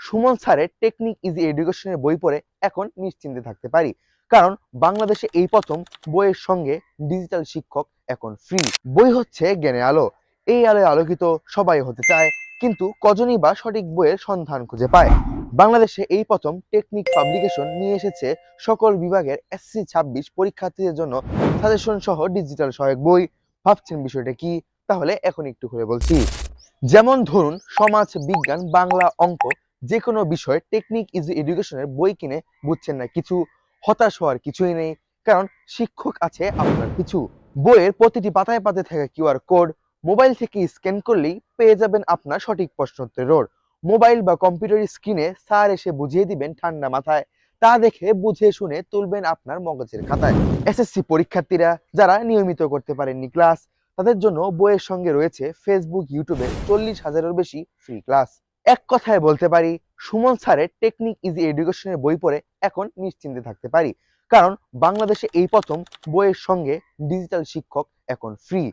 সুমন স্যারের technique easy এডুকেশনের বই পড়ে এখন নিশ্চিন্তে থাকতে পারি, কারণ বাংলাদেশে এই প্রথম বইয়ের সঙ্গে ডিজিটাল শিক্ষক এখন ফ্রি। বই হচ্ছে জ্ঞানের আলো, এই আলোয় আলোকিত সবাই হতে চায়, কিন্তু কজনই বা সঠিক বইয়ের সন্ধান খুঁজে পায়। বাংলাদেশে এই প্রথম টেকনিক পাবলিকেশন নিয়ে এসেছে সকল বিভাগের এসএসসি 26 পরীক্ষার্থীদের জন্য সাজেশন সহ ডিজিটাল সহায়ক বই। ভাবছেন বিষয়টা কি? তাহলে এখন একটু করে বলছি। যেমন ধরুন, সমাজ বিজ্ঞান, বাংলা, অঙ্ক, যে কোনো বিষয় টেকনিক ইজি এডুকেশনের বই কিনে বুঝছেন না কিছু, হতাশ হওয়ার কিছুই নেই, কারণ শিক্ষক আছে আপনার পিছু। বইয়ের প্রতিটি পাতায় পাতায় থাকা কিউআর কোড মোবাইল থেকে স্ক্যান করলেই পেয়ে যাবেন আপনার সঠিক প্রশ্নোত্তরের। মোবাইল বা কম্পিউটার স্ক্রিনে স্যার এসে বুঝিয়ে দিবেন ঠান্ডা মাথায়, তা দেখে বুঝে শুনে তুলবেন আপনার মগজের খাতায়। এসএসসি পরীক্ষার্থীরা যারা নিয়মিত করতে পারেননি ক্লাস, তাদের জন্য বইয়ের সঙ্গে রয়েছে ফেসবুক, ইউটিউবে 40,000-এর বেশি ফ্রি ক্লাস। এক কথায় বলতে পারি, সুমন স্যারের টেকনিক ইজি এডুকেশনের বই পড়ে এখন নিশ্চিন্তে থাকতে পারি, কারণ বাংলাদেশে এই প্রথম বইয়ের সঙ্গে ডিজিটাল শিক্ষক এখন ফ্রি।